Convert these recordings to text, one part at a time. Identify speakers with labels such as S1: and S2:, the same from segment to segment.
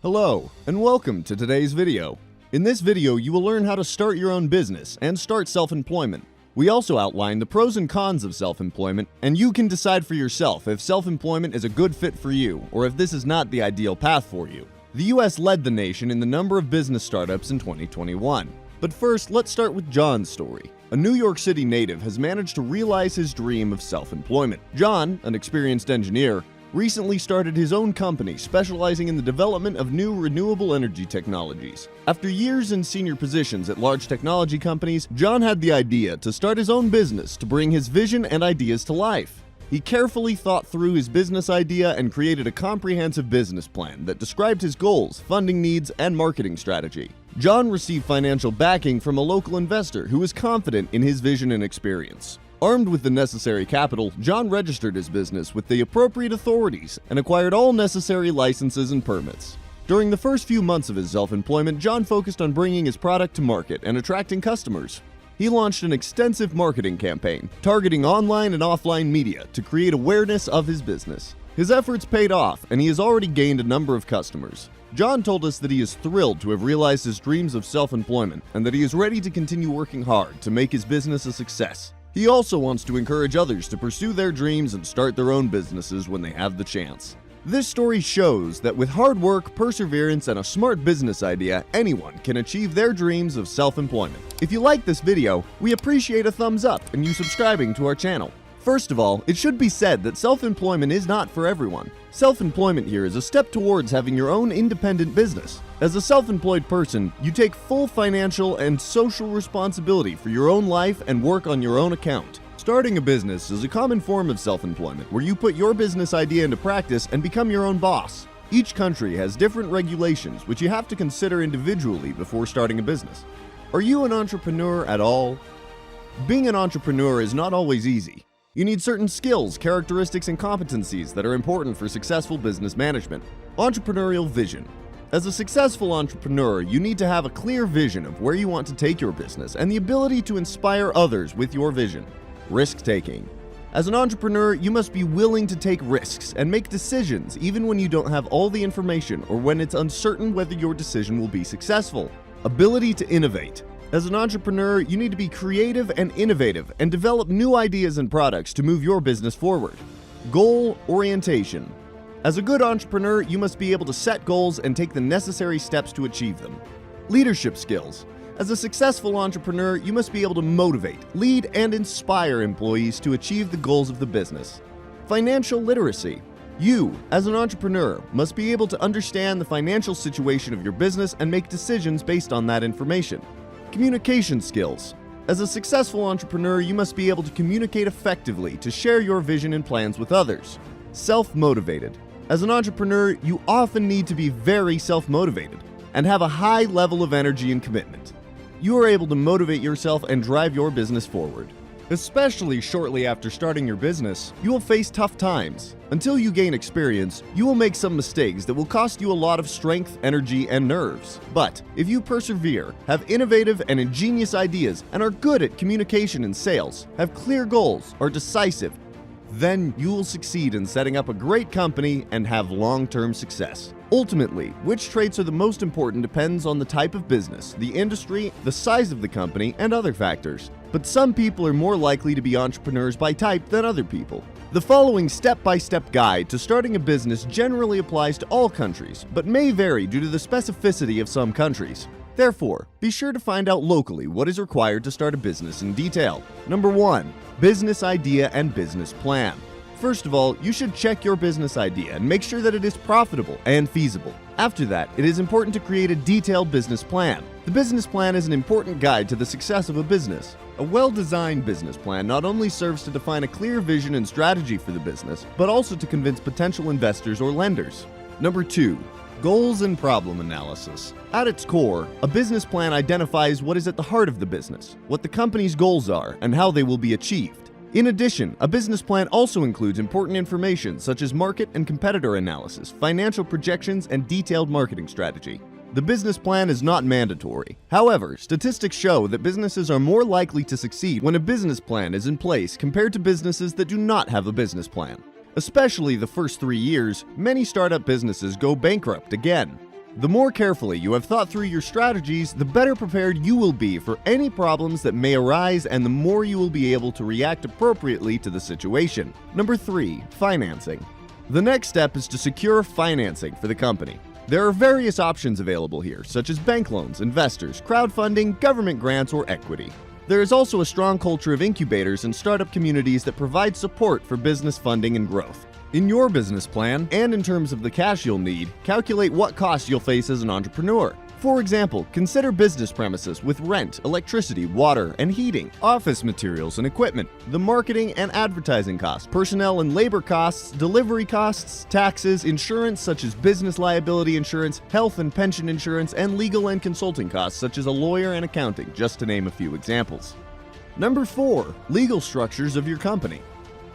S1: Hello, and welcome to today's video. In this video, you will learn how to start your own business and start self-employment. We also outline the pros and cons of self-employment, and you can decide for yourself if self-employment is a good fit for you or if this is not the ideal path for you. The US led the nation in the number of business startups in 2021. But first, let's start with John's story. A New York City native has managed to realize his dream of self-employment. John, an experienced engineer, recently started his own company specializing in the development of new renewable energy technologies. After years in senior positions at large technology companies, John had the idea to start his own business to bring his vision and ideas to life. He carefully thought through his business idea and created a comprehensive business plan that described his goals, funding needs, and marketing strategy. John received financial backing from a local investor who was confident in his vision and experience. Armed with the necessary capital, John registered his business with the appropriate authorities and acquired all necessary licenses and permits. During the first few months of his self-employment, John focused on bringing his product to market and attracting customers. He launched an extensive marketing campaign, targeting online and offline media to create awareness of his business. His efforts paid off, and he has already gained a number of customers. John told us that he is thrilled to have realized his dreams of self-employment and that he is ready to continue working hard to make his business a success. He also wants to encourage others to pursue their dreams and start their own businesses when they have the chance. This story shows that with hard work, perseverance, and a smart business idea, anyone can achieve their dreams of self-employment. If you like this video, we appreciate a thumbs up and you subscribing to our channel. First of all, it should be said that self-employment is not for everyone. Self-employment here is a step towards having your own independent business. As a self-employed person, you take full financial and social responsibility for your own life and work on your own account. Starting a business is a common form of self-employment where you put your business idea into practice and become your own boss. Each country has different regulations which you have to consider individually before starting a business. Are you an entrepreneur at all? Being an entrepreneur is not always easy. You need certain skills, characteristics, and competencies that are important for successful business management. Entrepreneurial vision. As a successful entrepreneur, you need to have a clear vision of where you want to take your business and the ability to inspire others with your vision. Risk-taking. As an entrepreneur, you must be willing to take risks and make decisions even when you don't have all the information or when it's uncertain whether your decision will be successful. Ability to innovate. As an entrepreneur, you need to be creative and innovative and develop new ideas and products to move your business forward. Goal orientation. As a good entrepreneur, you must be able to set goals and take the necessary steps to achieve them. Leadership skills. As a successful entrepreneur, you must be able to motivate, lead, and inspire employees to achieve the goals of the business. Financial literacy. You, as an entrepreneur, must be able to understand the financial situation of your business and make decisions based on that information. Communication skills. As a successful entrepreneur, you must be able to communicate effectively to share your vision and plans with others. Self-motivated. As an entrepreneur, you often need to be very self-motivated and have a high level of energy and commitment. You are able to motivate yourself and drive your business forward. Especially shortly after starting your business, you will face tough times. Until you gain experience, you will make some mistakes that will cost you a lot of strength, energy, and nerves. But if you persevere, have innovative and ingenious ideas, and are good at communication and sales, have clear goals, are decisive, then you will succeed in setting up a great company and have long-term success. Ultimately, which traits are the most important depends on the type of business, the industry, the size of the company, and other factors. But some people are more likely to be entrepreneurs by type than other people. The following step-by-step guide to starting a business generally applies to all countries, but may vary due to the specificity of some countries. Therefore, be sure to find out locally what is required to start a business in detail. Number 1. Business idea and business plan. First of all, you should check your business idea and make sure that it is profitable and feasible. After that, it is important to create a detailed business plan. The business plan is an important guide to the success of a business. A well-designed business plan not only serves to define a clear vision and strategy for the business, but also to convince potential investors or lenders. Number 2. Goals and problem analysis. At its core, a business plan identifies what is at the heart of the business, what the company's goals are, and how they will be achieved. In addition, a business plan also includes important information such as market and competitor analysis, financial projections, and detailed marketing strategy. The business plan is not mandatory. However, statistics show that businesses are more likely to succeed when a business plan is in place compared to businesses that do not have a business plan. Especially the first 3 years, many startup businesses go bankrupt again. The more carefully you have thought through your strategies, the better prepared you will be for any problems that may arise, and the more you will be able to react appropriately to the situation. Number 3, financing. The next step is to secure financing for the company. There are various options available here, such as bank loans, investors, crowdfunding, government grants, or equity. There is also a strong culture of incubators and startup communities that provide support for business funding and growth. In your business plan, and in terms of the cash you'll need, calculate what costs you'll face as an entrepreneur. For example, consider business premises with rent, electricity, water, and heating, office materials and equipment, the marketing and advertising costs, personnel and labor costs, delivery costs, taxes, insurance such as business liability insurance, health and pension insurance, and legal and consulting costs such as a lawyer and accounting, just to name a few examples. Number 4, legal structures of your company.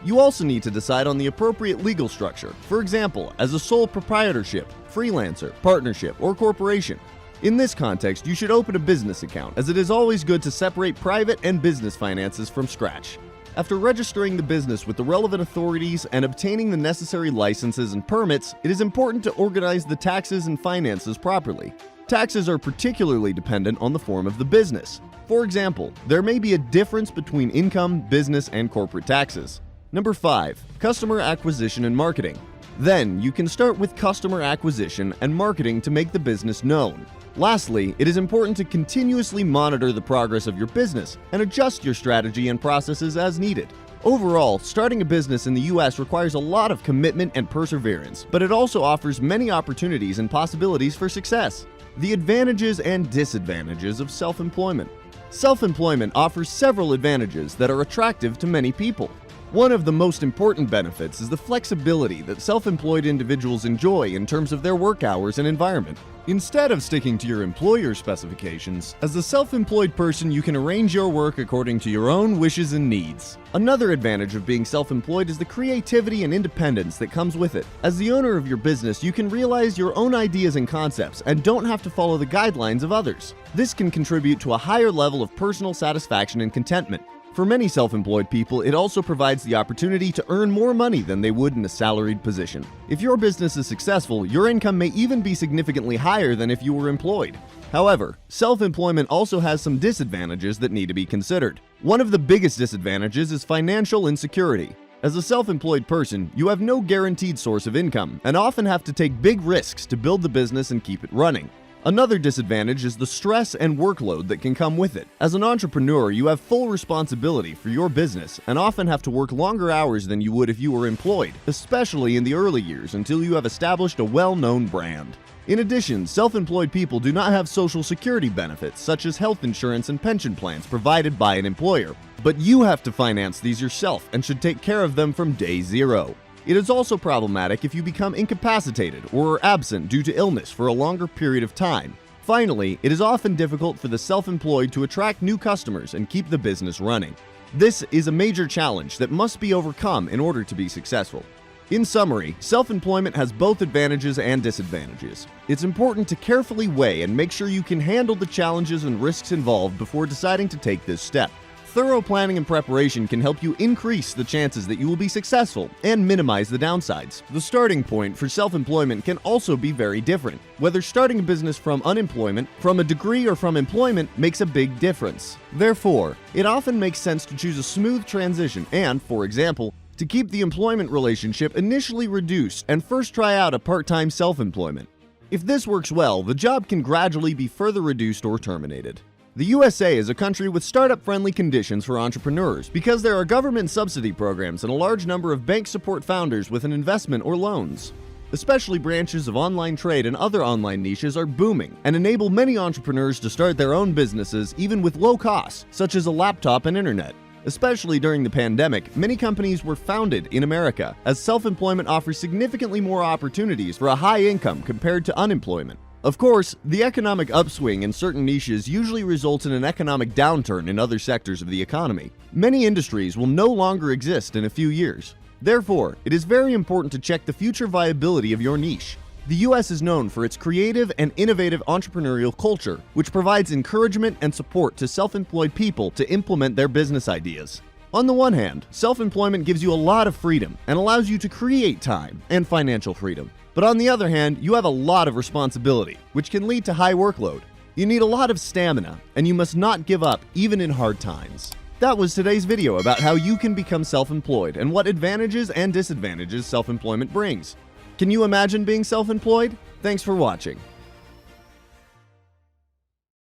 S1: You also need to decide on the appropriate legal structure, for example, as a sole proprietorship, freelancer, partnership, or corporation. In this context, you should open a business account, as it is always good to separate private and business finances from scratch. After registering the business with the relevant authorities and obtaining the necessary licenses and permits, it is important to organize the taxes and finances properly. Taxes are particularly dependent on the form of the business. For example, there may be a difference between income, business, and corporate taxes. Number 5, customer acquisition and marketing. Then, you can start with customer acquisition and marketing to make the business known. Lastly, it is important to continuously monitor the progress of your business and adjust your strategy and processes as needed. Overall, starting a business in the US requires a lot of commitment and perseverance, but it also offers many opportunities and possibilities for success. The advantages and disadvantages of self-employment. Self-employment offers several advantages that are attractive to many people. One of the most important benefits is the flexibility that self-employed individuals enjoy in terms of their work hours and environment. Instead of sticking to your employer's specifications, as a self-employed person you can arrange your work according to your own wishes and needs. Another advantage of being self-employed is the creativity and independence that comes with it. As the owner of your business, you can realize your own ideas and concepts and don't have to follow the guidelines of others. This can contribute to a higher level of personal satisfaction and contentment. For many self-employed people, it also provides the opportunity to earn more money than they would in a salaried position. If your business is successful, your income may even be significantly higher than if you were employed. However, self-employment also has some disadvantages that need to be considered. One of the biggest disadvantages is financial insecurity. As a self-employed person, you have no guaranteed source of income and often have to take big risks to build the business and keep it running. Another disadvantage is the stress and workload that can come with it. As an entrepreneur, you have full responsibility for your business and often have to work longer hours than you would if you were employed, especially in the early years until you have established a well-known brand. In addition, self-employed people do not have social security benefits such as health insurance and pension plans provided by an employer, but you have to finance these yourself and should take care of them from day zero. It is also problematic if you become incapacitated or are absent due to illness for a longer period of time. Finally, it is often difficult for the self-employed to attract new customers and keep the business running. This is a major challenge that must be overcome in order to be successful. In summary, self-employment has both advantages and disadvantages. It's important to carefully weigh and make sure you can handle the challenges and risks involved before deciding to take this step. Thorough planning and preparation can help you increase the chances that you will be successful and minimize the downsides. The starting point for self-employment can also be very different. Whether starting a business from unemployment, from a degree, or from employment makes a big difference. Therefore, it often makes sense to choose a smooth transition and, for example, to keep the employment relationship initially reduced and first try out a part-time self-employment. If this works well, the job can gradually be further reduced or terminated. The USA is a country with startup-friendly conditions for entrepreneurs because there are government subsidy programs and a large number of banks support founders with an investment or loans. Especially branches of online trade and other online niches are booming and enable many entrepreneurs to start their own businesses even with low costs, such as a laptop and internet. Especially during the pandemic, many companies were founded in America, as self-employment offers significantly more opportunities for a high income compared to unemployment. Of course, the economic upswing in certain niches usually results in an economic downturn in other sectors of the economy. Many industries will no longer exist in a few years. Therefore, it is very important to check the future viability of your niche. The US is known for its creative and innovative entrepreneurial culture, which provides encouragement and support to self-employed people to implement their business ideas. On the one hand, self-employment gives you a lot of freedom and allows you to create time and financial freedom. But on the other hand, you have a lot of responsibility, which can lead to high workload. You need a lot of stamina, and you must not give up even in hard times. That was today's video about how you can become self-employed and what advantages and disadvantages self-employment brings. Can you imagine being self-employed? Thanks for watching.